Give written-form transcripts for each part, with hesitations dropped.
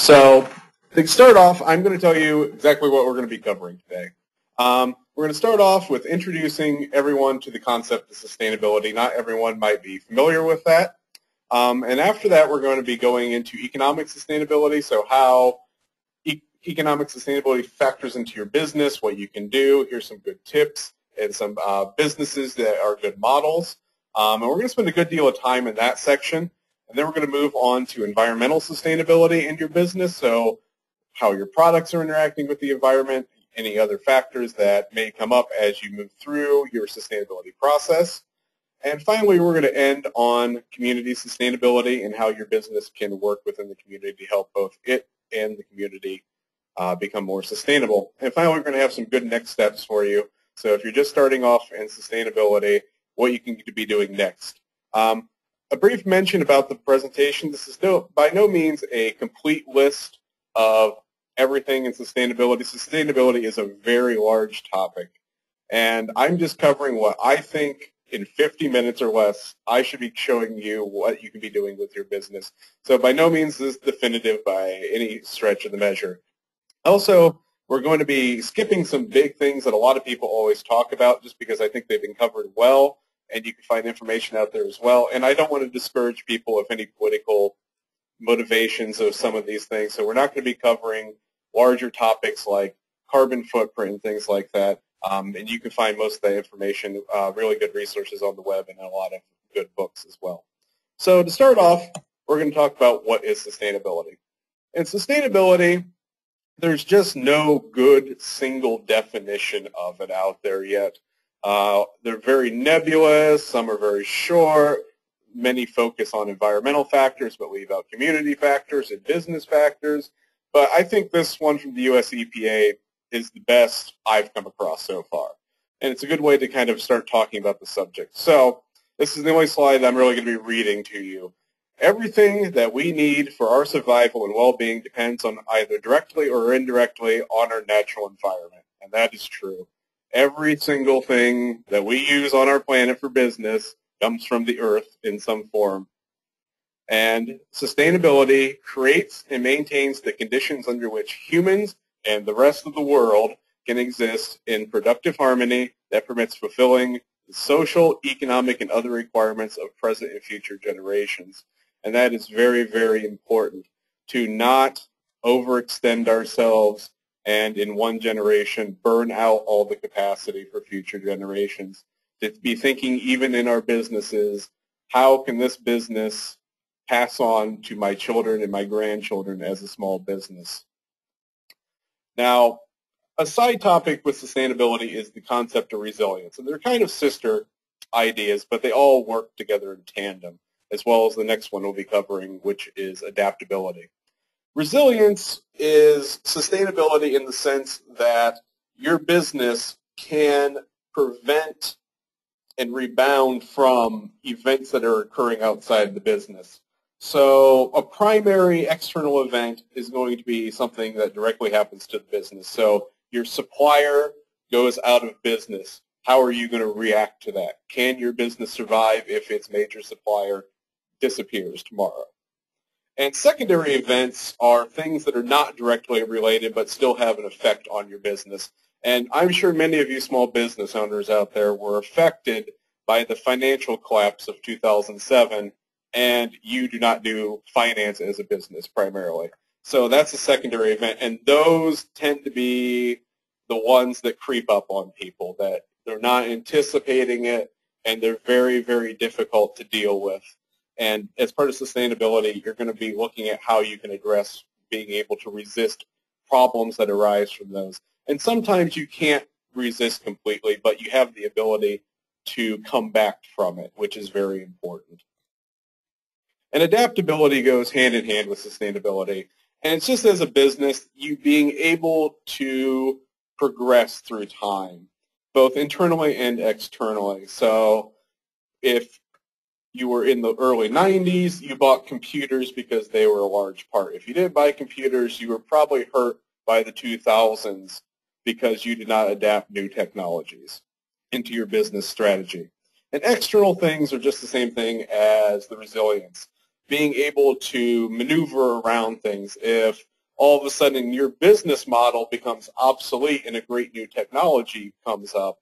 So to start off, I'm going to tell you exactly what we're going to be covering today. We're going to start off with introducing everyone to the concept of sustainability. Not everyone might be familiar with that. And after that, we're going to be going into economic sustainability, so how economic sustainability factors into your business, what you can do. Here's some good tips and some businesses that are good models. And we're going to spend a good deal of time in that section. And then we're going to move on to environmental sustainability in your business, so how your products are interacting with the environment, any other factors that may come up as you move through your sustainability process. And finally, we're going to end on community sustainability and how your business can work within the community to help both it and the community become more sustainable. And finally, we're going to have some good next steps for you. So if you're just starting off in sustainability, what you can be doing next. A brief mention about the presentation. This is still by no means a complete list of everything in sustainability. Sustainability is a very large topic, and I'm just covering what I think in 50 minutes or less I should be showing you what you can be doing with your business. So by no means is this definitive by any stretch of the measure. Also, we're going to be skipping some big things that a lot of people always talk about just because I think they've been covered well, and you can find information out there as well. And I don't want to discourage people of any political motivations of some of these things. So we're not going to be covering larger topics like carbon footprint and things like that. And you can find most of that information, really good resources on the web and a lot of good books as well. So to start off, we're going to talk about what is sustainability. And sustainability, there's just no good single definition of it out there yet. They're very nebulous, some are very short, many focus on environmental factors but leave out community factors and business factors. But I think this one from the US EPA is the best I've come across so far. And it's a good way to kind of start talking about the subject. So this is the only slide I'm really going to be reading to you. Everything that we need for our survival and well-being depends on either directly or indirectly on our natural environment. And that is true. Every single thing that we use on our planet for business comes from the earth in some form. And sustainability creates and maintains the conditions under which humans and the rest of the world can exist in productive harmony that permits fulfilling the social, economic, and other requirements of present and future generations. And that is very, very important, to not overextend ourselves and in one generation burn out all the capacity for future generations. To be thinking even in our businesses, how can this business pass on to my children and my grandchildren as a small business? Now, a side topic with sustainability is the concept of resilience. And they're kind of sister ideas, but they all work together in tandem, as well as the next one we'll be covering, which is adaptability. Resilience is sustainability in the sense that your business can prevent and rebound from events that are occurring outside the business. So a primary external event is going to be something that directly happens to the business. So your supplier goes out of business. How are you going to react to that? Can your business survive if its major supplier disappears tomorrow? And secondary events are things that are not directly related but still have an effect on your business. And I'm sure many of you small business owners out there were affected by the financial collapse of 2007, and you do not do finance as a business primarily. So that's a secondary event, and those tend to be the ones that creep up on people, that they're not anticipating it, and they're very, very difficult to deal with. And as part of sustainability, you're going to be looking at how you can address being able to resist problems that arise from those. And sometimes you can't resist completely, but you have the ability to come back from it, which is very important. And adaptability goes hand in hand with sustainability. And it's just as a business, you being able to progress through time, both internally and externally. So if you were in the early 90s, you bought computers because they were a large part. If you didn't buy computers, you were probably hurt by the 2000s because you did not adapt new technologies into your business strategy. And external things are just the same thing as the resilience. Being able to maneuver around things. If all of a sudden your business model becomes obsolete and a great new technology comes up,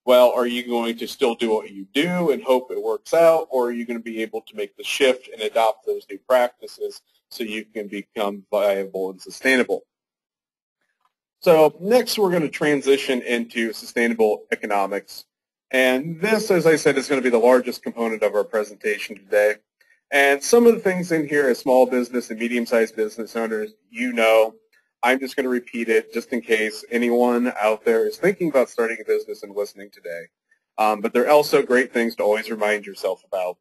well, are you going to still do what you do and hope it works out, or are you going to be able to make the shift and adopt those new practices so you can become viable and sustainable? So next we're going to transition into sustainable economics. And this, as I said, is going to be the largest component of our presentation today. And some of the things in here as small business and medium-sized business owners, you know, I'm just going to repeat it just in case anyone out there is thinking about starting a business and listening today. But they're also great things to always remind yourself about,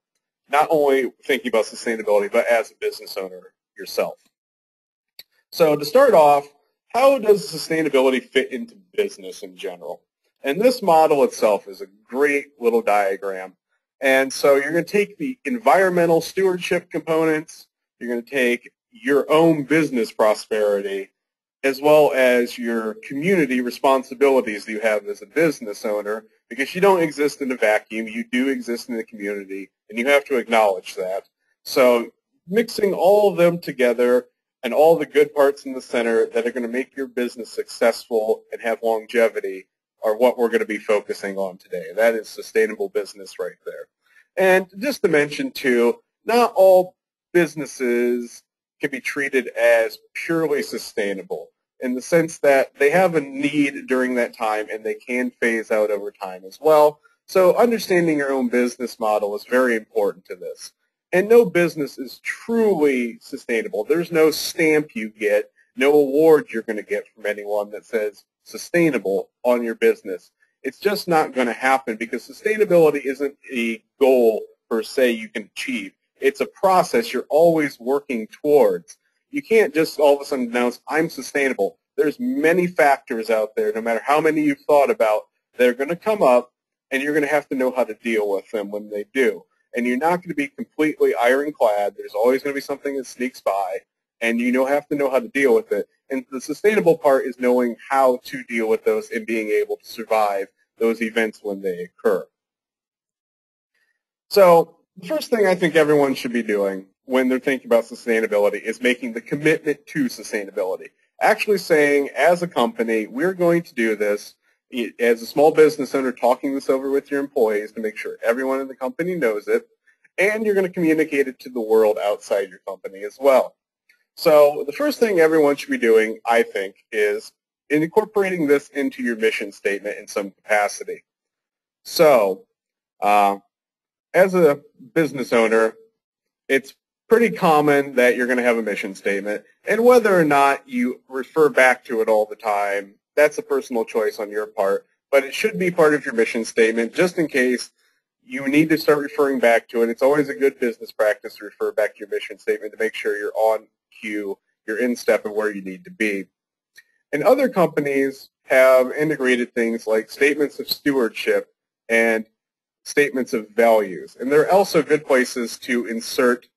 not only thinking about sustainability, but as a business owner yourself. So to start off, how does sustainability fit into business in general? And this model itself is a great little diagram. And so you're going to take the environmental stewardship components, you're going to take your own business prosperity, as well as your community responsibilities that you have as a business owner, because you don't exist in a vacuum, you do exist in the community, and you have to acknowledge that. So mixing all of them together and all the good parts in the center that are going to make your business successful and have longevity are what we're going to be focusing on today. That is sustainable business right there. And just to mention, too, not all businesses can be treated as purely sustainable in the sense that they have a need during that time and they can phase out over time as well. So understanding your own business model is very important to this. And no business is truly sustainable. There's no stamp you get, no award you're going to get from anyone that says sustainable on your business. It's just not going to happen because sustainability isn't a goal per se you can achieve. It's a process you're always working towards. You can't just all of a sudden announce, I'm sustainable. There's many factors out there, no matter how many you've thought about, that are going to come up, and you're going to have to know how to deal with them when they do. And you're not going to be completely ironclad. There's always going to be something that sneaks by, and you have to know how to deal with it. And the sustainable part is knowing how to deal with those and being able to survive those events when they occur. So the first thing I think everyone should be doing when they're thinking about sustainability is making the commitment to sustainability. Actually saying, as a company, we're going to do this. As a small business owner, talking this over with your employees to make sure everyone in the company knows it, and you're going to communicate it to the world outside your company as well. So the first thing everyone should be doing, I think, is incorporating this into your mission statement in some capacity. So as a business owner, it's pretty common that you're going to have a mission statement, and whether or not you refer back to it all the time, that's a personal choice on your part, but it should be part of your mission statement just in case you need to start referring back to it. It's always a good business practice to refer back to your mission statement to make sure you're on cue, you're in step of where you need to be. And other companies have integrated things like statements of stewardship and statements of values, and they're also good places to insert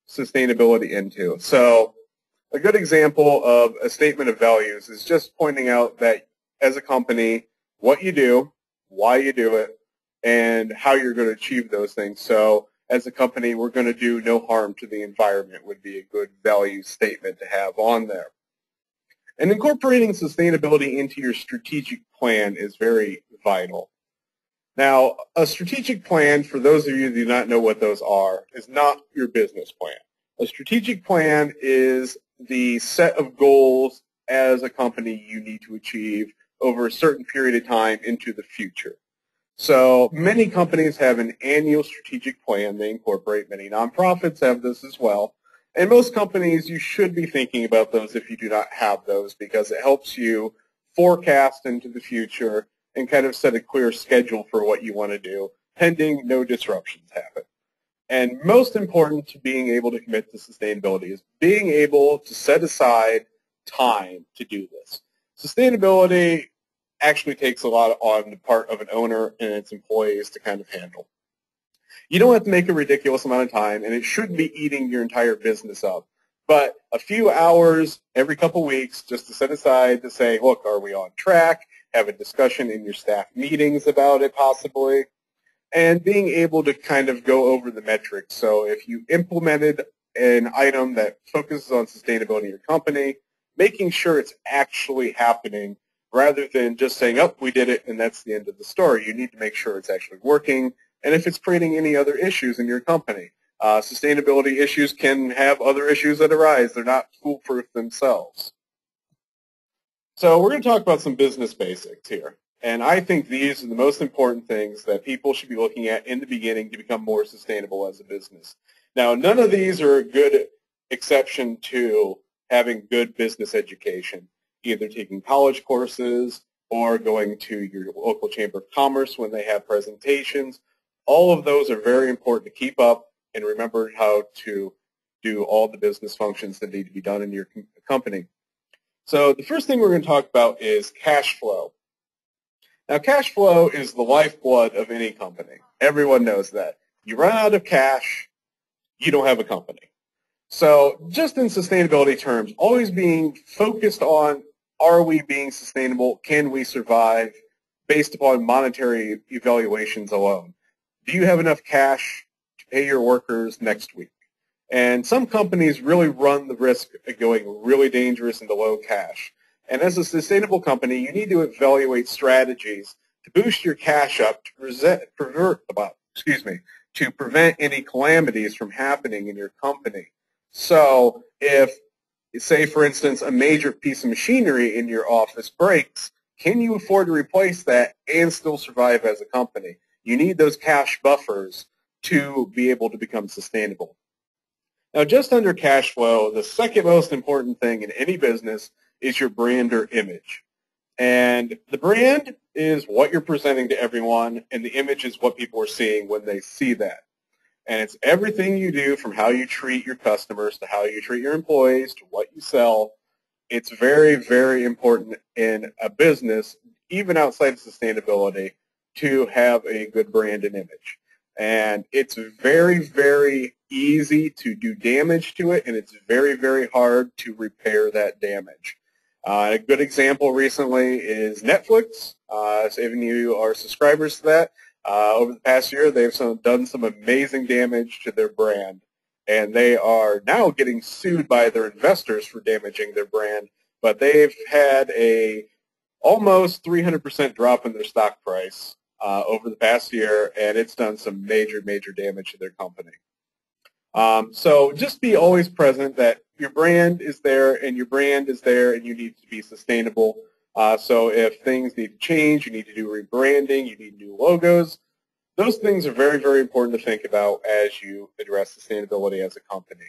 sustainability into. So a good example of a statement of values is just pointing out that as a company, what you do, why you do it, and how you're going to achieve those things. So as a company, we're going to do no harm to the environment would be a good value statement to have on there. And incorporating sustainability into your strategic plan is very vital. Now, a strategic plan, for those of you who do not know what those are, is not your business plan. A strategic plan is the set of goals as a company you need to achieve over a certain period of time into the future. So many companies have an annual strategic plan they incorporate. Many nonprofits have this as well. And most companies, you should be thinking about those if you do not have those, because it helps you forecast into the future and kind of set a clear schedule for what you want to do, pending no disruptions happen. And most important to being able to commit to sustainability is being able to set aside time to do this. Sustainability actually takes a lot on the part of an owner and its employees to kind of handle. You don't have to make a ridiculous amount of time, and it shouldn't be eating your entire business up. But a few hours every couple weeks just to set aside to say, look, are we on track? Have a discussion in your staff meetings about it possibly. And being able to kind of go over the metrics. So if you implemented an item that focuses on sustainability in your company, making sure it's actually happening rather than just saying, oh, we did it and that's the end of the story. You need to make sure it's actually working and if it's creating any other issues in your company. Sustainability issues can have other issues that arise. They're not foolproof themselves. So we're going to talk about some business basics here. And I think these are the most important things that people should be looking at in the beginning to become more sustainable as a business. Now, none of these are a good exception to having good business education, either taking college courses or going to your local chamber of commerce when they have presentations. All of those are very important to keep up and remember how to do all the business functions that need to be done in your company. So the first thing we're going to talk about is cash flow. Now, cash flow is the lifeblood of any company. Everyone knows that. You run out of cash, you don't have a company. So just in sustainability terms, always being focused on, are we being sustainable? Can we survive based upon monetary evaluations alone? Do you have enough cash to pay your workers next week? And some companies really run the risk of going really dangerous into low cash. And as a sustainable company, you need to evaluate strategies to boost your cash up to prevent any calamities from happening in your company. So if, say, for instance, a major piece of machinery in your office breaks, can you afford to replace that and still survive as a company? You need those cash buffers to be able to become sustainable. Now, just under cash flow, the second most important thing in any business is your brand or image. And the brand is what you're presenting to everyone, and the image is what people are seeing when they see that. And it's everything you do, from how you treat your customers to how you treat your employees to what you sell. It's very, very important in a business, even outside of sustainability, to have a good brand and image. And it's very, very easy to do damage to it, and it's very, very hard to repair that damage. A good example recently is Netflix. So if any of you are subscribers to that, over the past year, they've done some amazing damage to their brand. And they are now getting sued by their investors for damaging their brand. But they've had a almost 300% drop in their stock price over the past year, and it's done some major, major damage to their company. So just be always present that your brand is there and your brand is there and you need to be sustainable. So if things need to change, you need to do rebranding, you need new logos. Those things are very, very important to think about as you address sustainability as a company.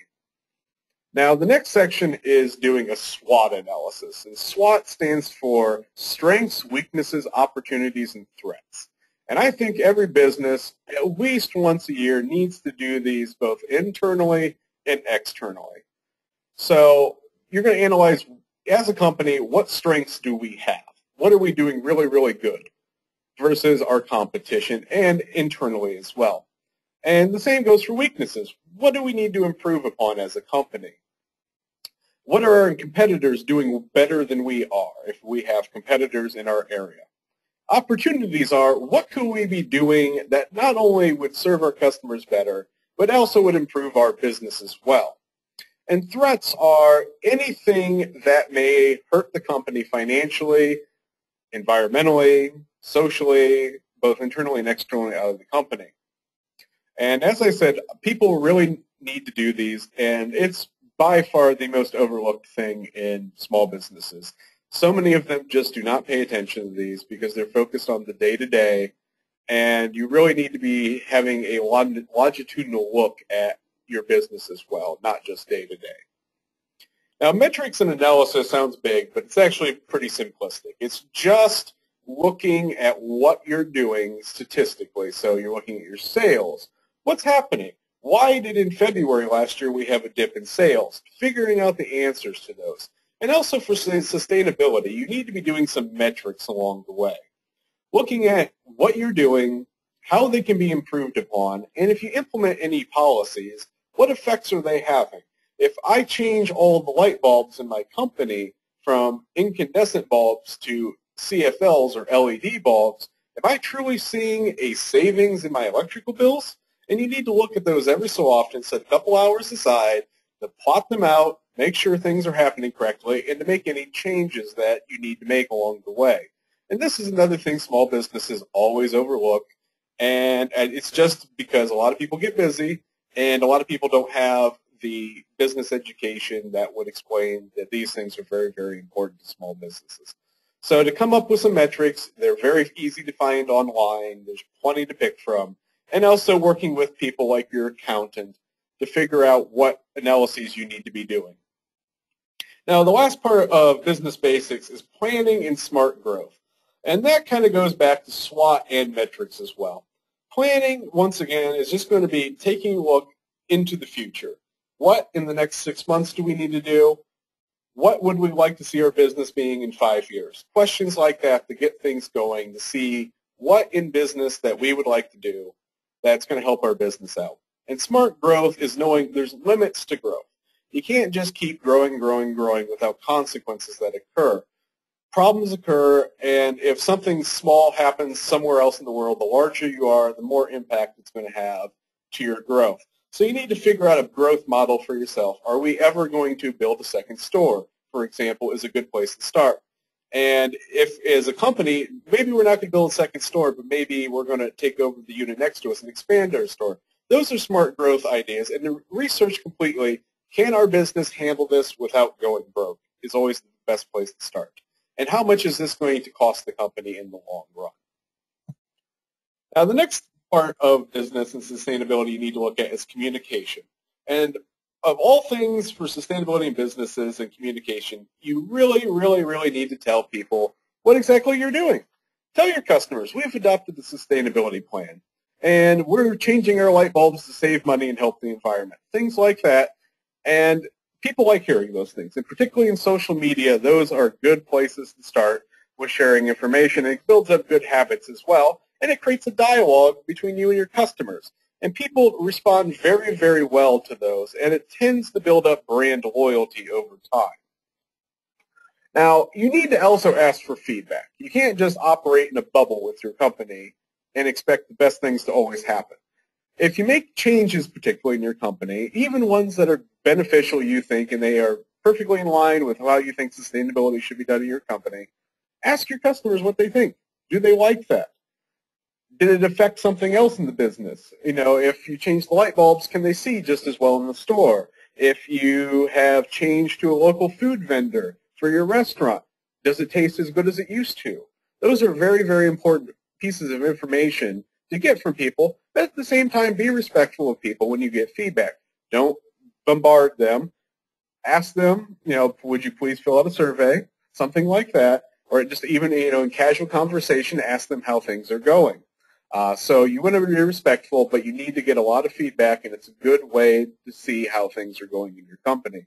Now, the next section is doing a SWOT analysis. And SWOT stands for Strengths, Weaknesses, Opportunities, and Threats. And I think every business, at least once a year, needs to do these both internally and externally. So you're going to analyze, as a company, what strengths do we have? What are we doing really, really good versus our competition, and internally as well? And the same goes for weaknesses. What do we need to improve upon as a company? What are our competitors doing better than we are if we have competitors in our area? Opportunities are, what could we be doing that not only would serve our customers better, but also would improve our business as well? And threats are anything that may hurt the company financially, environmentally, socially, both internally and externally out of the company. And as I said, people really need to do these, and it's by far the most overlooked thing in small businesses. So many of them just do not pay attention to these because they're focused on the day-to-day, and you really need to be having a longitudinal look at your business as well, not just day-to-day. Now, metrics and analysis sounds big, but it's actually pretty simplistic. It's just looking at what you're doing statistically. So you're looking at your sales. What's happening? Why did in February last year we have a dip in sales? Figuring out the answers to those. And also for sustainability, you need to be doing some metrics along the way. Looking at what you're doing, how they can be improved upon, and if you implement any policies, what effects are they having? If I change all the light bulbs in my company from incandescent bulbs to CFLs or LED bulbs, am I truly seeing a savings in my electrical bills? And you need to look at those every so often, set a couple hours aside to plot them out, make sure things are happening correctly, and to make any changes that you need to make along the way. And this is another thing small businesses always overlook, and it's just because a lot of people get busy, and a lot of people don't have the business education that would explain that these things are very, very important to small businesses. So to come up with some metrics, they're very easy to find online. There's plenty to pick from. And also working with people like your accountant to figure out what analyses you need to be doing. Now, the last part of business basics is planning and smart growth. And that kind of goes back to SWOT and metrics as well. Planning, once again, is just going to be taking a look into the future. What in the next 6 months do we need to do? What would we like to see our business being in 5 years? Questions like that to get things going, to see what in business that we would like to do that's going to help our business out. And smart growth is knowing there's limits to growth. You can't just keep growing, growing, growing without consequences that occur. Problems occur, and if something small happens somewhere else in the world, the larger you are, the more impact it's going to have to your growth. So you need to figure out a growth model for yourself. Are we ever going to build a second store, for example, is a good place to start. And if, as a company, maybe we're not going to build a second store, but maybe we're going to take over the unit next to us and expand our store. Those are smart growth ideas, and to research completely, can our business handle this without going broke, is always the best place to start. And how much is this going to cost the company in the long run? Now, the next part of business and sustainability you need to look at is communication. And of all things for sustainability in businesses and communication, you really, really, really need to tell people what exactly you're doing. Tell your customers, we've adopted the sustainability plan, and we're changing our light bulbs to save money and help the environment. Things like that. And people like hearing those things. And particularly in social media, those are good places to start with sharing information. It builds up good habits as well. And it creates a dialogue between you and your customers. And people respond very, very well to those, and it tends to build up brand loyalty over time. Now, you need to also ask for feedback. You can't just operate in a bubble with your company and expect the best things to always happen. If you make changes, particularly in your company, even ones that are beneficial, you think, and they are perfectly in line with how you think sustainability should be done in your company, ask your customers what they think. Do they like that? Did it affect something else in the business? You know, if you change the light bulbs, can they see just as well in the store? If you have changed to a local food vendor for your restaurant, does it taste as good as it used to? Those are very, very important pieces of information to get from people, but at the same time, be respectful of people when you get feedback. Don't bombard them. Ask them, you know, would you please fill out a survey, something like that, or just even, you know, in casual conversation, ask them how things are going. So you want to be respectful, but you need to get a lot of feedback, and it's a good way to see how things are going in your company.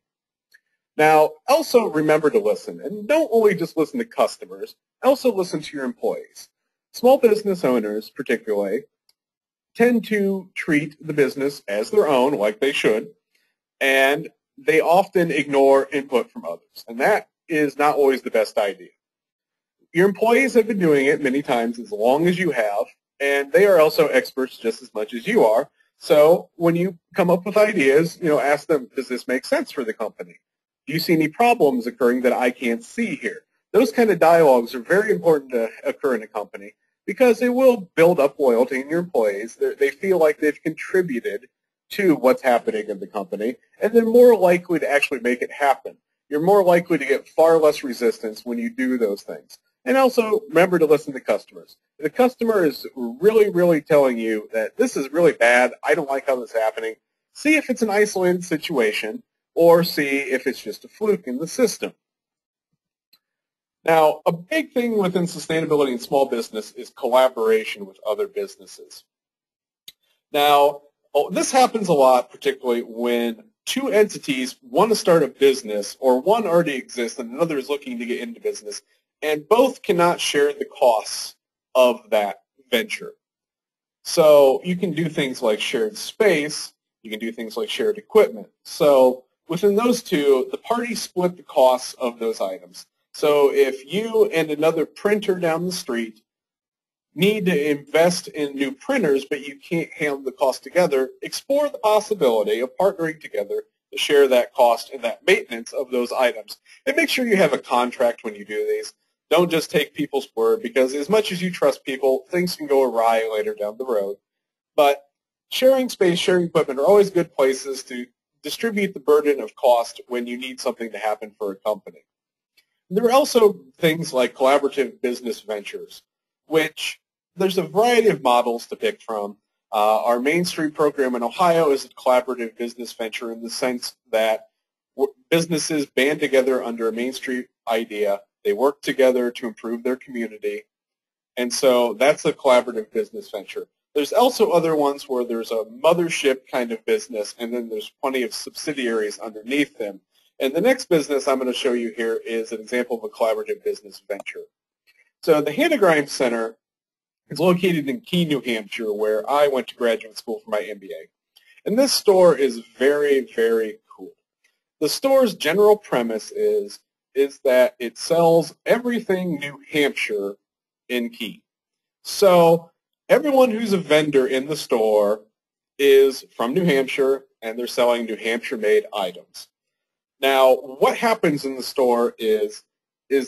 Now, also remember to listen, and don't only just listen to customers, also listen to your employees. Small business owners, particularly, tend to treat the business as their own, like they should, and they often ignore input from others, and that is not always the best idea. Your employees have been doing it many times as long as you have, and they are also experts just as much as you are. So when you come up with ideas, you know, ask them, does this make sense for the company? Do you see any problems occurring that I can't see here? Those kind of dialogues are very important to occur in a company because it will build up loyalty in your employees. They feel like they've contributed to what's happening in the company, and they're more likely to actually make it happen. You're more likely to get far less resistance when you do those things. And also, remember to listen to customers. If the customer is really, really telling you that this is really bad, I don't like how this is happening, see if it's an isolated situation or see if it's just a fluke in the system. Now, a big thing within sustainability in small business is collaboration with other businesses. Now, this happens a lot, particularly when two entities want to start a business, or one already exists and another is looking to get into business, and both cannot share the costs of that venture. So you can do things like shared space, you can do things like shared equipment. So within those two, the parties split the costs of those items. So if you and another printer down the street need to invest in new printers, but you can't handle the cost together, explore the possibility of partnering together to share that cost and that maintenance of those items. And make sure you have a contract when you do these. Don't just take people's word, because as much as you trust people, things can go awry later down the road. But sharing space, sharing equipment are always good places to distribute the burden of cost when you need something to happen for a company. There are also things like collaborative business ventures, which there's a variety of models to pick from. Our Main Street program in Ohio is a collaborative business venture in the sense that businesses band together under a Main Street idea. They work together to improve their community, and so that's a collaborative business venture. There's also other ones where there's a mothership kind of business, and then there's plenty of subsidiaries underneath them. And the next business I'm going to show you here is an example of a collaborative business venture. So the Hannah Grimes Center is located in Keene, New Hampshire, where I went to graduate school for my MBA. And this store is very, very cool. The store's general premise is that it sells everything New Hampshire in Keene. So everyone who's a vendor in the store is from New Hampshire, and they're selling New Hampshire-made items. Now, what happens in the store is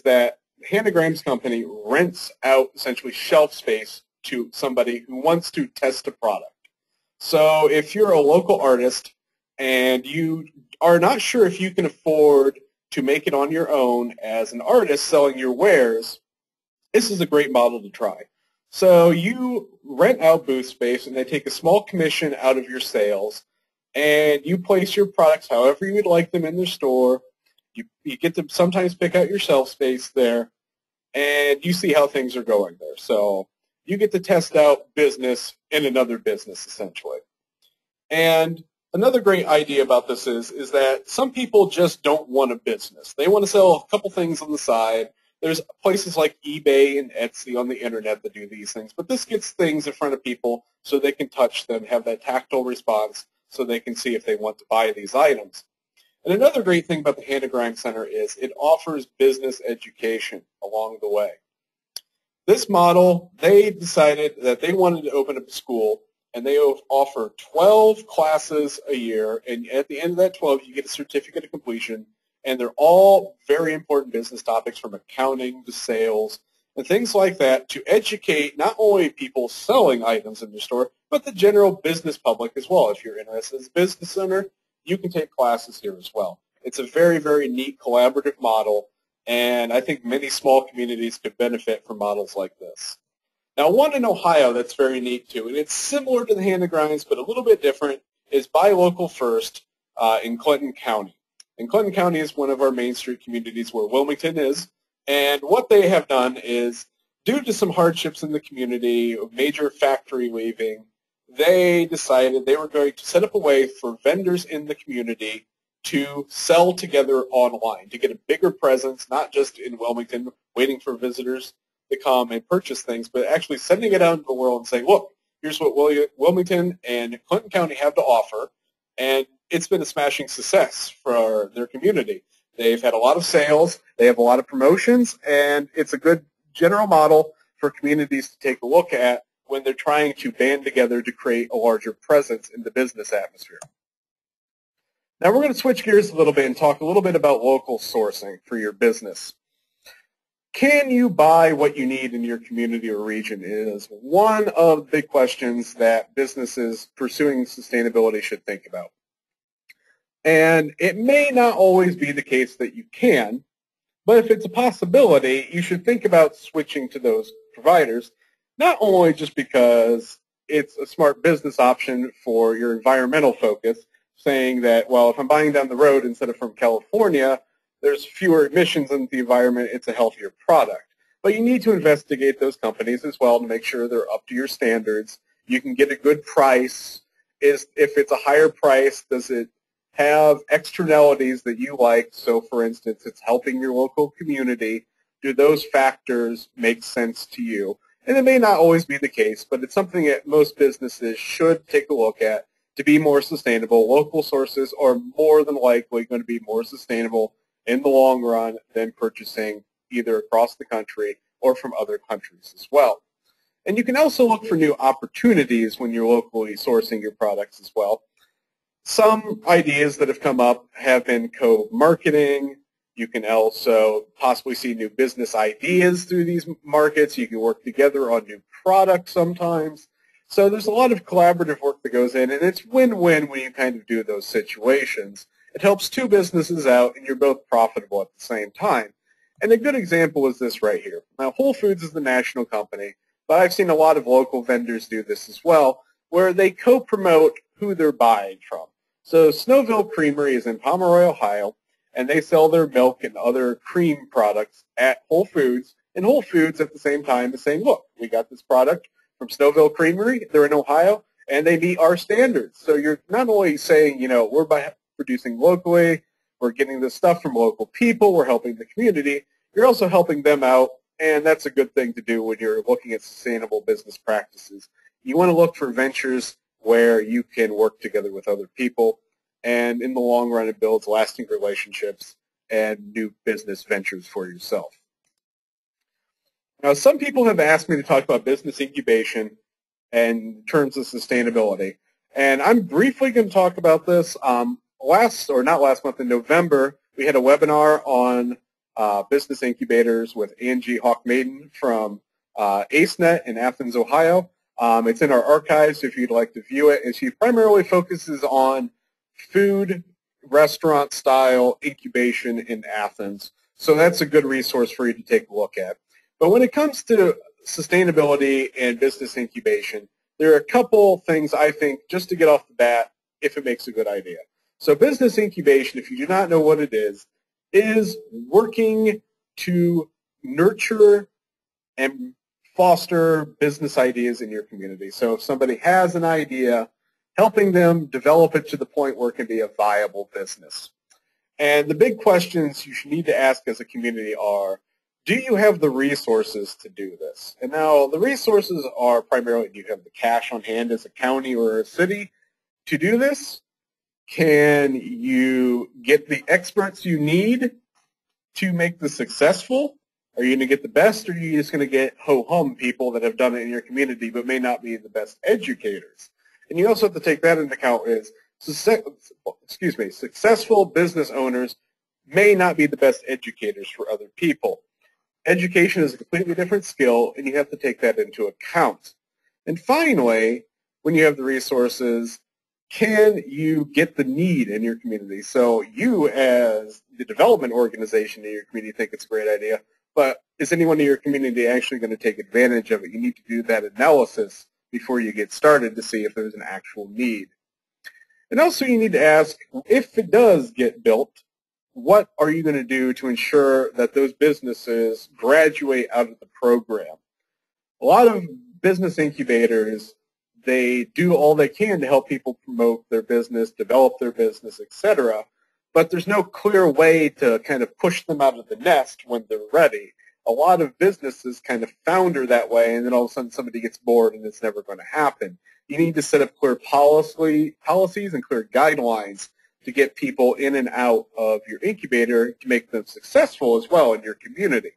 that Hannah Grimes Company rents out essentially shelf space to somebody who wants to test a product. So if you're a local artist and you are not sure if you can afford to make it on your own as an artist selling your wares, this is a great model to try. So you rent out booth space, and they take a small commission out of your sales, and you place your products however you would like them in their store. You get to sometimes pick out your shelf space there, and you see how things are going there. So you get to test out business in another business, essentially. And another great idea about this is that some people just don't want a business. They want to sell a couple things on the side. There's places like eBay and Etsy on the internet that do these things, but this gets things in front of people so they can touch them, have that tactile response, so they can see if they want to buy these items. And another great thing about the Hannah Grimes Center is it offers business education along the way. This model, they decided that they wanted to open up a school, and they offer 12 classes a year, and at the end of that 12, you get a certificate of completion, and they're all very important business topics from accounting to sales and things like that to educate not only people selling items in the store, but the general business public as well. If you're interested as a business owner, you can take classes here as well. It's a very, very neat collaborative model, and I think many small communities could benefit from models like this. Now, one in Ohio that's very neat too, and it's similar to the Hannah Grimes, but a little bit different, is Buy Local First in Clinton County. And Clinton County is one of our Main Street communities where Wilmington is, and what they have done is, due to some hardships in the community, major factory leaving, they decided they were going to set up a way for vendors in the community to sell together online, to get a bigger presence, not just in Wilmington, waiting for visitors to come and purchase things, but actually sending it out into the world and saying, look, here's what Wilmington and Clinton County have to offer, and it's been a smashing success for their community. They've had a lot of sales, they have a lot of promotions, and it's a good general model for communities to take a look at when they're trying to band together to create a larger presence in the business atmosphere. Now we're going to switch gears a little bit and talk a little bit about local sourcing for your business. Can you buy what you need in your community or region is one of the big questions that businesses pursuing sustainability should think about. And it may not always be the case that you can, but if it's a possibility, you should think about switching to those providers, not only just because it's a smart business option for your environmental focus, saying that, well, if I'm buying down the road instead of from California, there's fewer emissions in the environment, it's a healthier product. But you need to investigate those companies as well to make sure they're up to your standards. You can get a good price. If it's a higher price, does it have externalities that you like? So, for instance, it's helping your local community. Do those factors make sense to you? And it may not always be the case, but it's something that most businesses should take a look at to be more sustainable. Local sources are more than likely going to be more sustainable in the long run than purchasing either across the country or from other countries as well. And you can also look for new opportunities when you're locally sourcing your products as well. Some ideas that have come up have been co-marketing. You can also possibly see new business ideas through these markets. You can work together on new products sometimes. So there's a lot of collaborative work that goes in, and it's win-win when you kind of do those situations. It helps two businesses out, and you're both profitable at the same time. And a good example is this right here. Now, Whole Foods is the national company, but I've seen a lot of local vendors do this as well, where they co-promote who they're buying from. So Snowville Creamery is in Pomeroy, Ohio, and they sell their milk and other cream products at Whole Foods. And Whole Foods at the same time is saying, look, we got this product from Snowville Creamery. They're in Ohio, and they meet our standards. So you're not only saying, you know, we're producing locally, we're getting this stuff from local people, we're helping the community, you're also helping them out, and that's a good thing to do when you're looking at sustainable business practices. You want to look for ventures where you can work together with other people, and in the long run it builds lasting relationships and new business ventures for yourself. Now, some people have asked me to talk about business incubation in terms of sustainability, and I'm briefly going to talk about this. Not last month, in November, we had a webinar on business incubators with Angie Hawk-Maiden from AceNet in Athens, Ohio. It's in our archives if you'd like to view it, and she primarily focuses on food, restaurant-style incubation in Athens. So that's a good resource for you to take a look at. But when it comes to sustainability and business incubation, there are a couple things I think, just to get off the bat, if it makes a good idea. So business incubation, if you do not know what it is working to nurture and foster business ideas in your community. So if somebody has an idea, helping them develop it to the point where it can be a viable business. And the big questions you should need to ask as a community are, do you have the resources to do this? And now the resources are primarily, do you have the cash on hand as a county or a city to do this? Can you get the experts you need to make this successful? Are you going to get the best, or are you just going to get ho-hum people that have done it in your community but may not be the best educators? And you also have to take that into account is, successful business owners may not be the best educators for other people. Education is a completely different skill, and you have to take that into account. And finally, when you have the resources, can you get the need in your community? So you, as the development organization in your community, think it's a great idea, but is anyone in your community actually going to take advantage of it? You need to do that analysis before you get started to see if there's an actual need. And also you need to ask, if it does get built, what are you going to do to ensure that those businesses graduate out of the program? A lot of business incubators, they do all they can to help people promote their business, develop their business, etc. But there's no clear way to kind of push them out of the nest when they're ready. A lot of businesses kind of founder that way, and then all of a sudden somebody gets bored and it's never going to happen. You need to set up clear policies and clear guidelines to get people in and out of your incubator to make them successful as well in your community.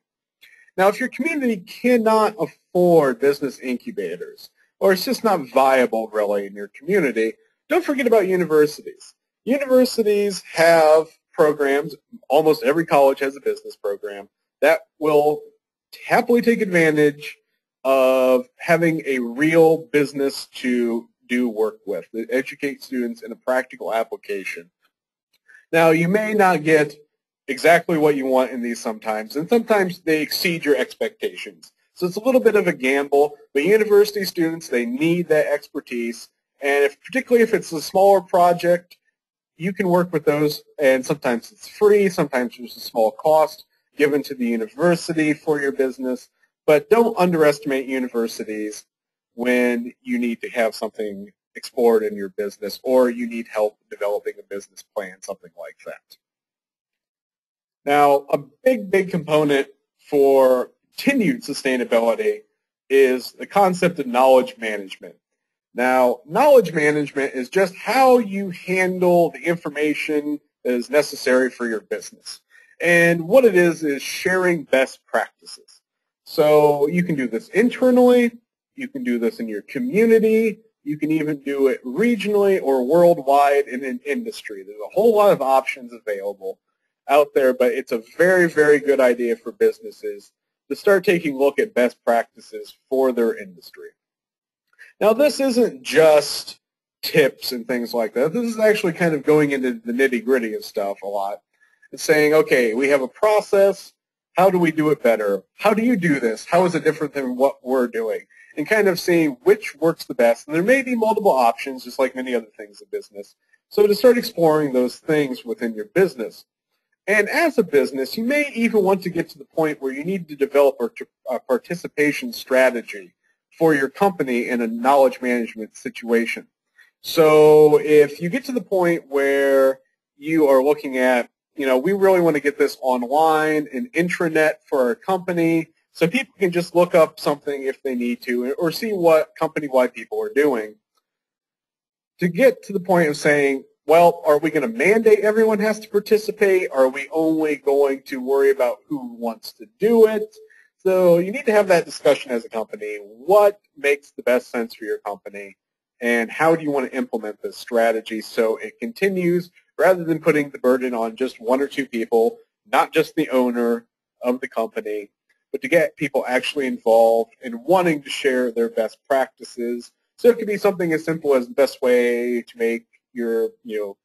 Now, if your community cannot afford business incubators, or it's just not viable really in your community, don't forget about universities. Universities have programs, almost every college has a business program, that will happily take advantage of having a real business to do work with, that educate students in a practical application. Now, you may not get exactly what you want in these sometimes, and sometimes they exceed your expectations. So it's a little bit of a gamble, but university students, they need that expertise, and particularly if it's a smaller project, you can work with those, and sometimes it's free, sometimes there's a small cost given to the university for your business, but don't underestimate universities when you need to have something explored in your business or you need help developing a business plan, something like that. Now, a big component for continued sustainability is the concept of knowledge management. Now, knowledge management is just how you handle the information that is necessary for your business. And what it is sharing best practices. So you can do this internally, you can do this in your community, You can even do it regionally or worldwide in an industry. There's a whole lot of options available out there, but it's a very, very good idea for businesses to start taking a look at best practices for their industry. Now, this isn't just tips and things like that. This is actually kind of going into the nitty-gritty of stuff a lot and saying, okay, we have a process. How do we do it better? How do you do this? How is it different than what we're doing? And kind of seeing which works the best. And there may be multiple options, just like many other things in business. So to start exploring those things within your business. And as a business, you may even want to get to the point where you need to develop a participation strategy for your company in a knowledge management situation. So if you get to the point where you are looking at, we really want to get this online, an intranet for our company, so people can just look up something if they need to, or see what company-wide people are doing. To get to the point of saying, well, are we going to mandate everyone has to participate? Are we only going to worry about who wants to do it? So you need to have that discussion as a company. What makes the best sense for your company? And how do you want to implement this strategy so it continues rather than putting the burden on just one or two people, not just the owner of the company, but to get people actually involved and wanting to share their best practices. So it could be something as simple as the best way to make your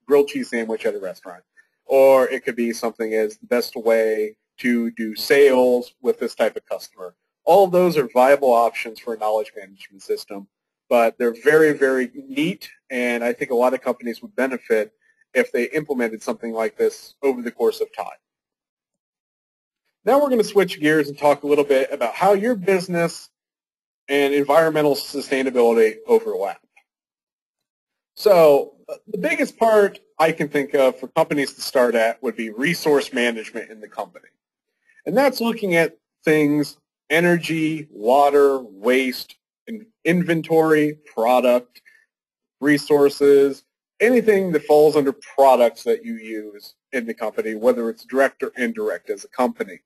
grilled cheese sandwich at a restaurant. Or it could be something as the best way to do sales with this type of customer. All of those are viable options for a knowledge management system, but they're very, very neat, and I think a lot of companies would benefit if they implemented something like this over the course of time. Now we're going to switch gears and talk a little bit about how your business and environmental sustainability overlap. So the biggest part I can think of for companies to start at would be resource management in the company. And that's looking at things, energy, water, waste, inventory, product, resources, anything that falls under products that you use in the company, whether it's direct or indirect as a company.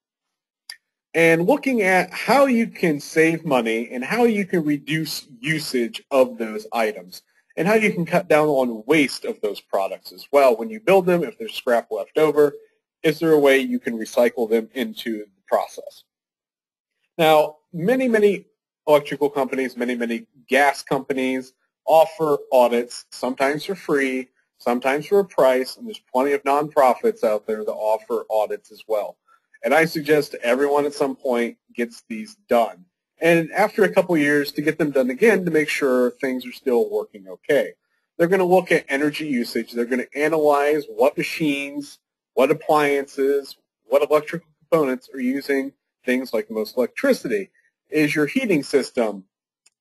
And looking at how you can save money and how you can reduce usage of those items and how you can cut down on waste of those products as well. When you build them, if there's scrap left over, is there a way you can recycle them into the process? Now, many electrical companies, many gas companies offer audits, sometimes for free, sometimes for a price, and there's plenty of nonprofits out there that offer audits as well. And I suggest everyone at some point gets these done. And after a couple years, to get them done again to make sure things are still working okay. They're going to look at energy usage. They're going to analyze what machines, what appliances, what electrical components are using things like the most electricity. Is your heating system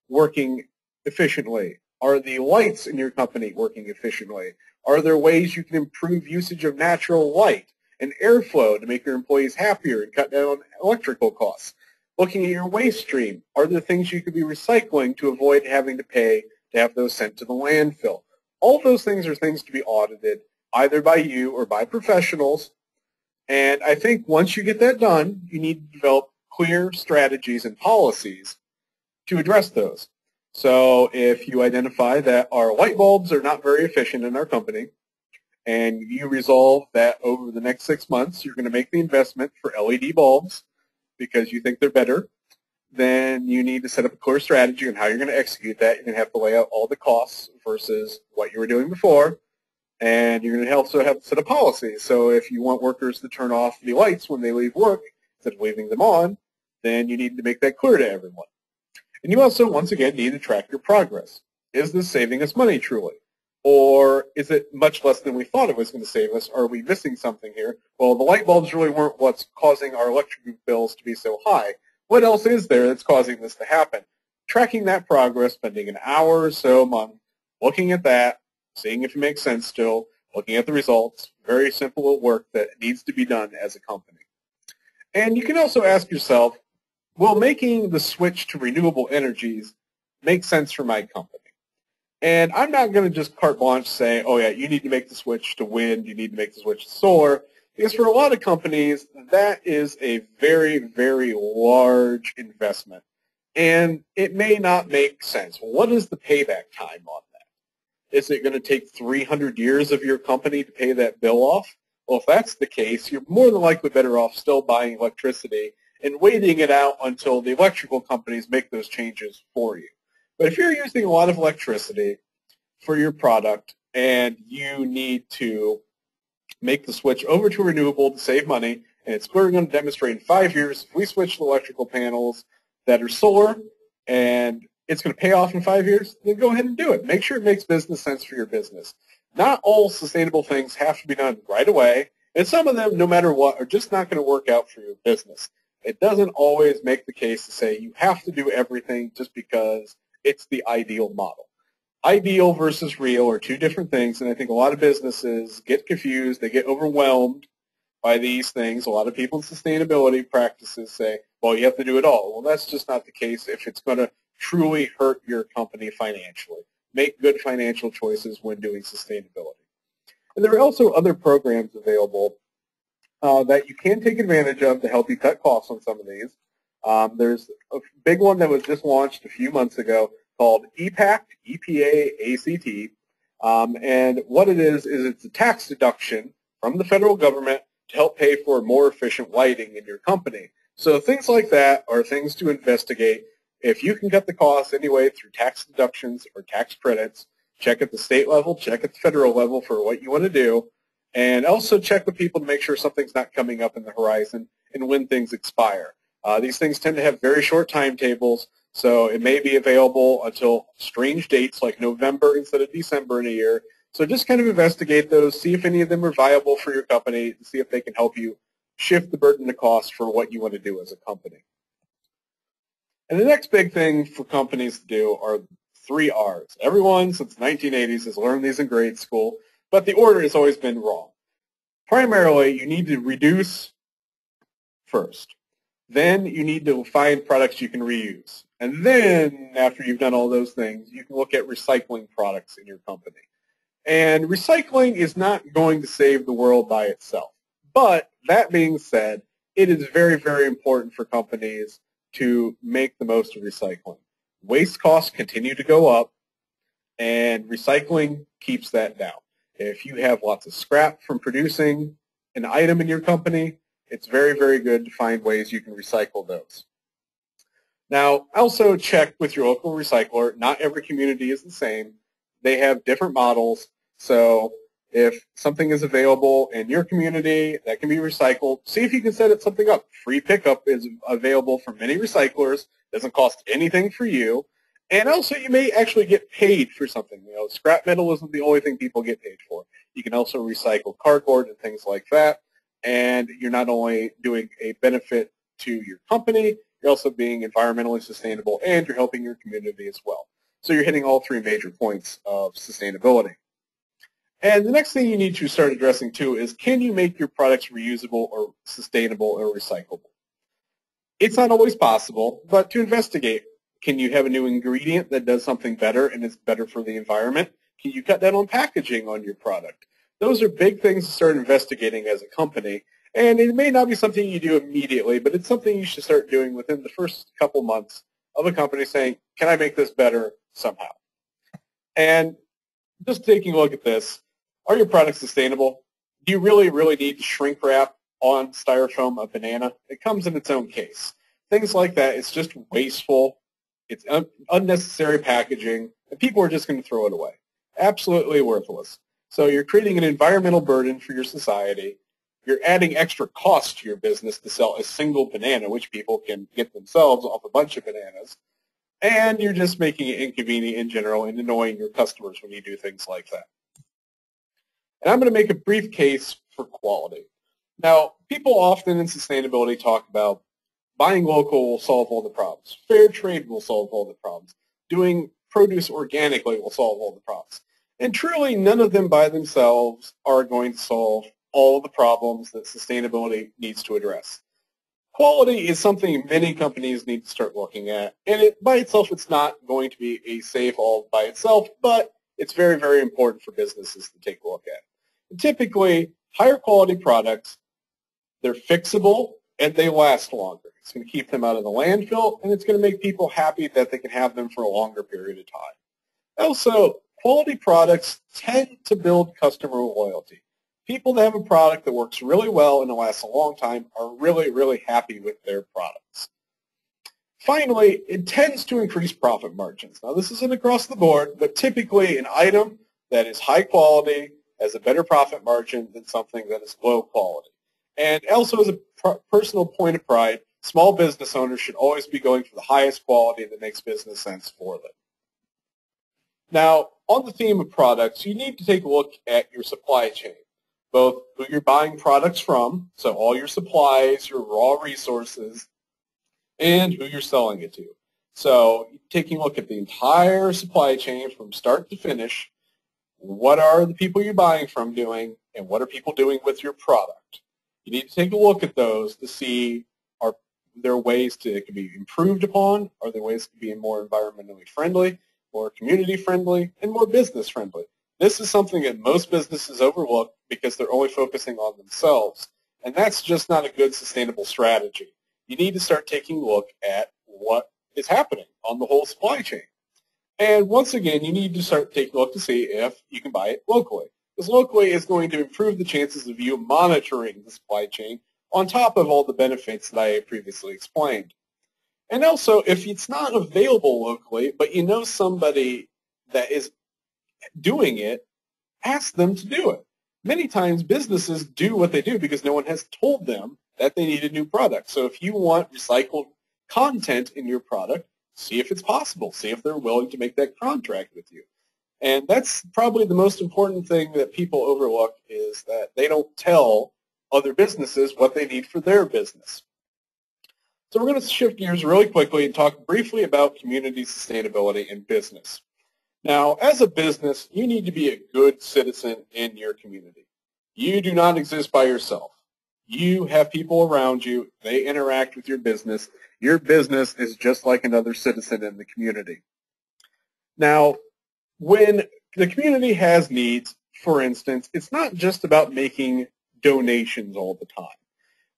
working efficiently? Are the lights in your company working efficiently? Are there ways you can improve usage of natural light and airflow to make your employees happier and cut down on electrical costs? Looking at your waste stream, are there things you could be recycling to avoid having to pay to have those sent to the landfill? All of those things are things to be audited either by you or by professionals. And I think once you get that done, you need to develop clear strategies and policies to address those. So if you identify that our light bulbs are not very efficient in our company, and you resolve that over the next 6 months you're going to make the investment for LED bulbs because you think they're better, then you need to set up a clear strategy on how you're going to execute that. You're going to have to lay out all the costs versus what you were doing before, and you're going to also have to set a policy. So if you want workers to turn off the lights when they leave work instead of leaving them on, then you need to make that clear to everyone. And you also, once again, need to track your progress. Is this saving us money truly? Or is it much less than we thought it was going to save us? Are we missing something here? Well, the light bulbs really weren't what's causing our electric bills to be so high. What else is there that's causing this to happen? Tracking that progress, spending an hour or so a month, looking at that, seeing if it makes sense still, looking at the results, very simple work that needs to be done as a company. And you can also ask yourself, will making the switch to renewable energies make sense for my company? And I'm not going to just carte blanche say, oh yeah, you need to make the switch to wind, you need to make the switch to solar, because for a lot of companies, that is a very, very large investment. and it may not make sense. Well, what is the payback time on that? Is it going to take 300 years of your company to pay that bill off? Well, if that's the case, you're more than likely better off still buying electricity and waiting it out until the electrical companies make those changes for you. But if you're using a lot of electricity for your product and you need to make the switch over to renewable to save money, and it's clearly going to demonstrate in 5 years, if we switch to electrical panels that are solar and it's going to pay off in 5 years, then go ahead and do it. Make sure it makes business sense for your business. Not all sustainable things have to be done right away, and some of them, no matter what, are just not going to work out for your business. It doesn't always make the case to say you have to do everything just because it's the ideal model. Ideal versus real are two different things, and I think a lot of businesses get confused. They get overwhelmed by these things. A lot of people in sustainability practices say, well, you have to do it all. Well, that's just not the case if it's going to truly hurt your company financially. Make good financial choices when doing sustainability. And there are also other programs available that you can take advantage of to help you cut costs on some of these. There's a big one that was just launched a few months ago called EPACT, E-P-A-A-C-T, and what it is it's a tax deduction from the federal government to help pay for more efficient lighting in your company. So things like that are things to investigate. If you can cut the costs anyway through tax deductions or tax credits, check at the state level, check at the federal level for what you want to do, and also check with people to make sure something's not coming up in the horizon and when things expire. These things tend to have very short timetables, so it may be available until strange dates like November instead of December in a year. So just kind of investigate those, see if any of them are viable for your company, and see if they can help you shift the burden of cost for what you want to do as a company. And the next big thing for companies to do are 3 R's. Everyone since the 1980s has learned these in grade school, but the order has always been wrong. Primarily, you need to reduce first. Then you need to find products you can reuse. And then, after you've done all those things, you can look at recycling products in your company. And recycling is not going to save the world by itself. But that being said, it is very, very important for companies to make the most of recycling. Waste costs continue to go up, and recycling keeps that down. If you have lots of scrap from producing an item in your company, it's very, very good to find ways you can recycle those. Now, also check with your local recycler. Not every community is the same. They have different models. So if something is available in your community that can be recycled, see if you can set something up. Free pickup is available from many recyclers. Doesn't cost anything for you. And also, you may actually get paid for something. You know, scrap metal isn't the only thing people get paid for. You can also recycle cardboard and things like that. And you're not only doing a benefit to your company, you're also being environmentally sustainable, and you're helping your community as well. So you're hitting all 3 major points of sustainability. And the next thing you need to start addressing, too, is can you make your products reusable or sustainable or recyclable? It's not always possible, but to investigate, can you have a new ingredient that does something better and is better for the environment? Can you cut down on packaging on your product? Those are big things to start investigating as a company, and it may not be something you do immediately, but it's something you should start doing within the first couple months of a company saying, can I make this better somehow? And just taking a look at this, are your products sustainable? Do you really, really need to shrink wrap on styrofoam a banana? It comes in its own case. Things like that, it's just wasteful. It's unnecessary packaging, and people are just going to throw it away. Absolutely worthless. So you're creating an environmental burden for your society. You're adding extra cost to your business to sell a single banana, which people can get themselves off a bunch of bananas. And you're just making it inconvenient in general and annoying your customers when you do things like that. And I'm going to make a brief case for quality. Now, people often in sustainability talk about buying local will solve all the problems. Fair trade will solve all the problems. Doing produce organically will solve all the problems. And truly, none of them by themselves are going to solve all of the problems that sustainability needs to address. Quality is something many companies need to start looking at. And by itself, it's not going to be a save-all by itself, but it's very, very important for businesses to take a look at. And typically, higher quality products, they're fixable and they last longer. It's going to keep them out of the landfill, and it's going to make people happy that they can have them for a longer period of time. Also, quality products tend to build customer loyalty. People that have a product that works really well and it lasts a long time are really, really happy with their products. Finally, it tends to increase profit margins. Now, this isn't across the board, but typically an item that is high quality has a better profit margin than something that is low quality. And also, as a personal point of pride, small business owners should always be going for the highest quality that makes business sense for them. Now, on the theme of products, you need to take a look at your supply chain, both who you're buying products from, so all your supplies, your raw resources, and who you're selling it to. So taking a look at the entire supply chain from start to finish, what are the people you're buying from doing, and what are people doing with your product? You need to take a look at those to see, are there ways it can be improved upon? Are there ways to be more environmentally friendly, more community friendly, and more business friendly? This is something that most businesses overlook because they're only focusing on themselves, and that's just not a good sustainable strategy. You need to start taking a look at what is happening on the whole supply chain. And once again, you need to start taking a look to see if you can buy it locally, because locally is going to improve the chances of you monitoring the supply chain on top of all the benefits that I previously explained. And also, if it's not available locally, but you know somebody that is doing it, ask them to do it. Many times businesses do what they do because no one has told them that they need a new product. So if you want recycled content in your product, see if it's possible. See if they're willing to make that contract with you. And that's probably the most important thing that people overlook, is that they don't tell other businesses what they need for their business. So we're going to shift gears really quickly and talk briefly about community sustainability in business. Now, as a business, you need to be a good citizen in your community. You do not exist by yourself. You have people around you. They interact with your business. Your business is just like another citizen in the community. Now, when the community has needs, for instance, it's not just about making donations all the time.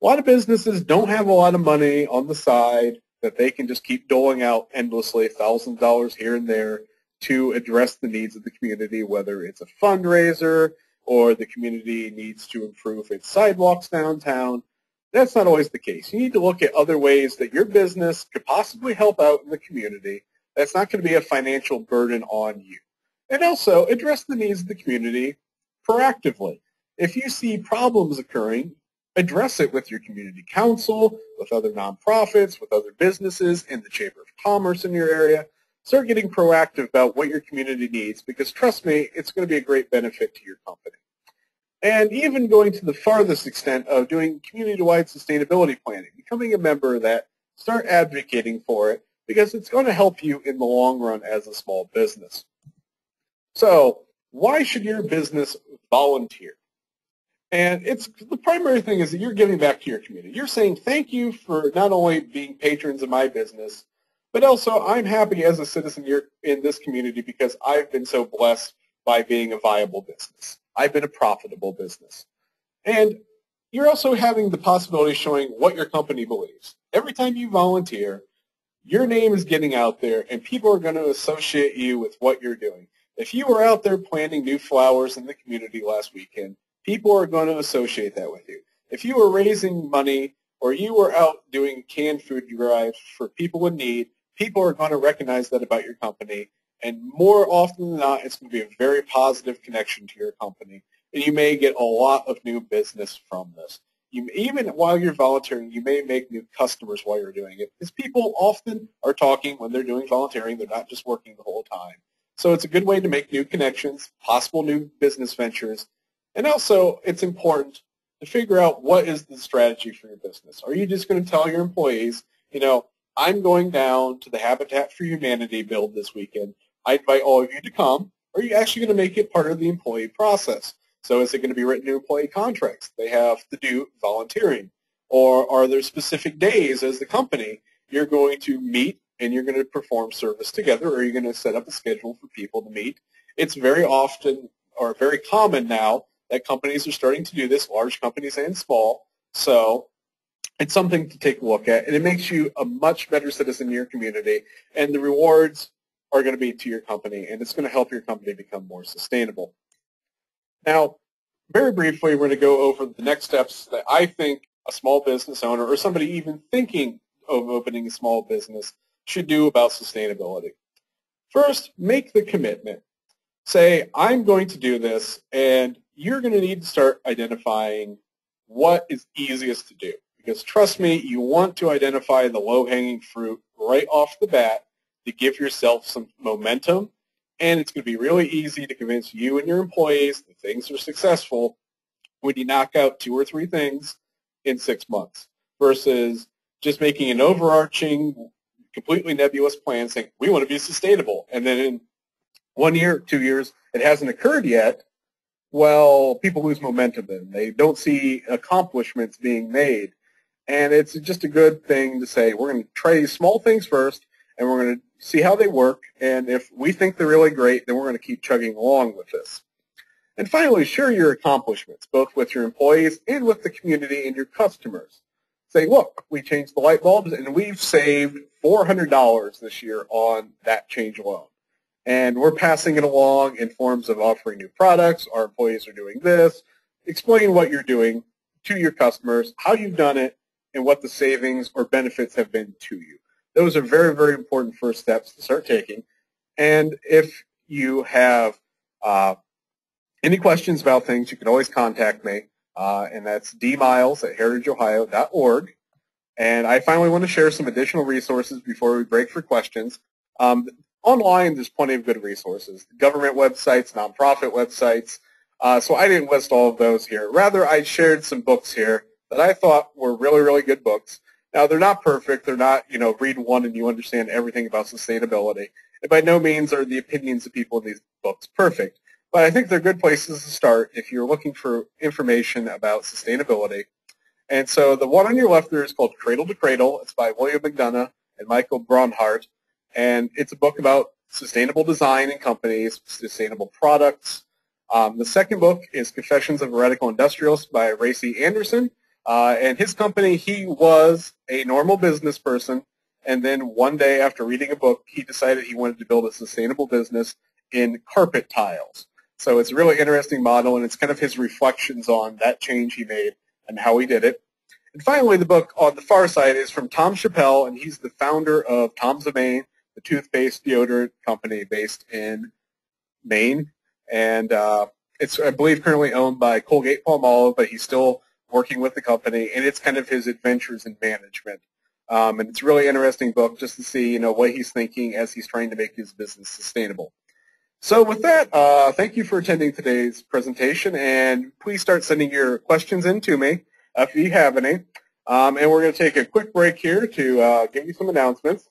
A lot of businesses don't have a lot of money on the side that they can just keep doling out endlessly, $1,000 here and there, to address the needs of the community, whether it's a fundraiser or the community needs to improve its sidewalks downtown. That's not always the case. You need to look at other ways that your business could possibly help out in the community that's not going to be a financial burden on you. And also address the needs of the community proactively. If you see problems occurring, address it with your community council, with other nonprofits, with other businesses, in the Chamber of Commerce in your area. Start getting proactive about what your community needs, because trust me, it's going to be a great benefit to your company. And even going to the farthest extent of doing community-wide sustainability planning, becoming a member of that, start advocating for it, because it's going to help you in the long run as a small business. So why should your business volunteer? And the primary thing is that you're giving back to your community. You're saying thank you for not only being patrons of my business, but also I'm happy as a citizen here in this community because I've been so blessed by being a viable business. I've been a profitable business. And you're also having the possibility of showing what your company believes. Every time you volunteer, your name is getting out there, and people are going to associate you with what you're doing. If you were out there planting new flowers in the community last weekend, people are going to associate that with you. If you were raising money or you were out doing canned food drives for people in need, people are going to recognize that about your company. And more often than not, it's going to be a very positive connection to your company. And you may get a lot of new business from this. Even while you're volunteering, you may make new customers while you're doing it, because people often are talking when they're doing volunteering. They're not just working the whole time. So it's a good way to make new connections, possible new business ventures. And also, it's important to figure out what is the strategy for your business. Are you just going to tell your employees, I'm going down to the Habitat for Humanity build this weekend. I invite all of you to come. Or are you actually going to make it part of the employee process? So is it going to be written in employee contracts? They have to do volunteering. Or are there specific days as the company you're going to meet and you're going to perform service together, or are you going to set up a schedule for people to meet? It's very often, or very common now, that companies are starting to do this, large companies and small. So It's something to take a look at, and it makes you a much better citizen in your community, and the rewards are going to be to your company, and it's going to help your company become more sustainable. Now, very briefly, we're going to go over the next steps that I think a small business owner or somebody even thinking of opening a small business should do about sustainability. First, make the commitment. Say, I'm going to do this, and you're going to need to start identifying what is easiest to do. Because trust me, you want to identify the low-hanging fruit right off the bat to give yourself some momentum, and it's going to be really easy to convince you and your employees that things are successful when you knock out 2 or 3 things in 6 months versus just making an overarching, completely nebulous plan saying, we want to be sustainable, and then in 1 year, 2 years, it hasn't occurred yet. Well, people lose momentum then. They don't see accomplishments being made. And it's just a good thing to say, we're going to try these small things first, and we're going to see how they work. And if we think they're really great, then we're going to keep chugging along with this. And finally, share your accomplishments, both with your employees and with the community and your customers. Say, look, we changed the light bulbs, and we've saved $400 this year on that change alone. And we're passing it along in forms of offering new products. Our employees are doing this. Explain what you're doing to your customers, how you've done it, and what the savings or benefits have been to you. Those are very, very important first steps to start taking. And if you have any questions about things, you can always contact me, and that's dmiles@heritageohio.org. And I finally want to share some additional resources before we break for questions. Online, there's plenty of good resources, government websites, nonprofit websites. So I didn't list all of those here. Rather, I shared some books here that I thought were really, really good books. Now, they're not perfect. They're not, read one and you understand everything about sustainability. And by no means are the opinions of people in these books perfect. But I think they're good places to start if you're looking for information about sustainability. And so the one on your left there is called Cradle to Cradle. It's by William McDonough and Michael Bronhardt. And it's a book about sustainable design in companies, sustainable products. The second book is Confessions of a Radical Industrialist by Racy Anderson. And his company, he was a normal business person, and then one day after reading a book, he decided he wanted to build a sustainable business in carpet tiles. So it's a really interesting model, and it's kind of his reflections on that change he made and how he did it. And finally, the book on the far side is from Tom Chappell, and he's the founder of Tom's of Maine, the toothpaste deodorant company based in Maine. And it's, I believe, currently owned by Colgate-Palmolive, but he's still working with the company, and it's kind of his adventures in management. And it's a really interesting book just to see, what he's thinking as he's trying to make his business sustainable. So with that, thank you for attending today's presentation, and please start sending your questions in to me if you have any. And we're going to take a quick break here to give you some announcements.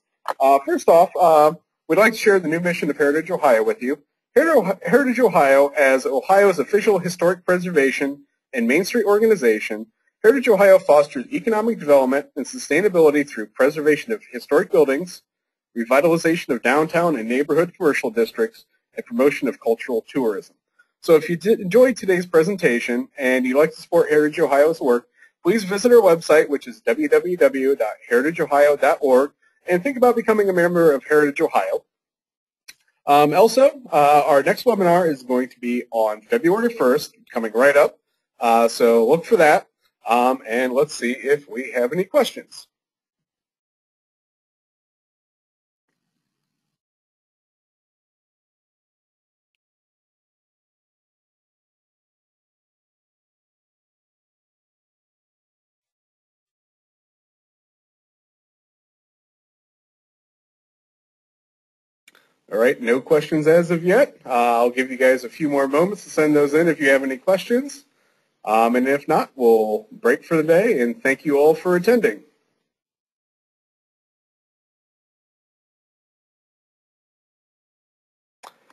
First off, we'd like to share the new mission of Heritage Ohio with you. Heritage Ohio, as Ohio's official historic preservation and Main Street organization, Heritage Ohio fosters economic development and sustainability through preservation of historic buildings, revitalization of downtown and neighborhood commercial districts, and promotion of cultural tourism. So if you did enjoy today's presentation and you'd like to support Heritage Ohio's work, please visit our website, which is www.heritageohio.org, and think about becoming a member of Heritage Ohio. Also, our next webinar is going to be on February 1st, coming right up. So look for that, and let's see if we have any questions. All right, no questions as of yet. I'll give you guys a few more moments to send those in if you have any questions. And if not, we'll break for the day, and thank you all for attending.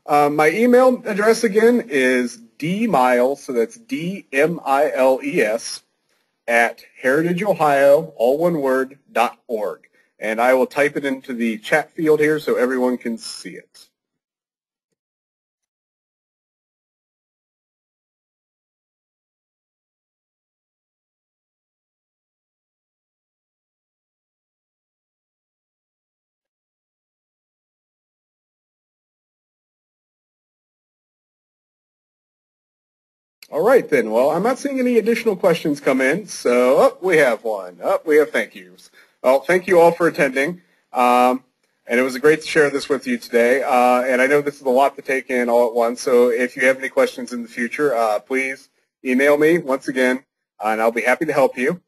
My email address again is dmiles, so that's D-M-I-L-E-S, at heritageohio, all one word, .org. And I will type it into the chat field here so everyone can see it. All right, then. Well, I'm not seeing any additional questions come in, so we have one. We have thank yous. Well, thank you all for attending, and it was great to share this with you today. And I know this is a lot to take in all at once, so if you have any questions in the future, please email me once again, and I'll be happy to help you.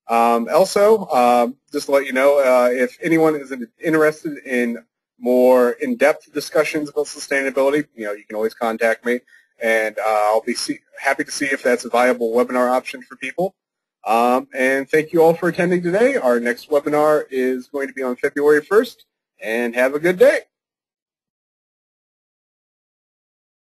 Also, just to let you know, if anyone is interested in more in-depth discussions about sustainability, you can always contact me. And I'll be happy to see if that's a viable webinar option for people. And thank you all for attending today. Our next webinar is going to be on February 1st. And have a good day.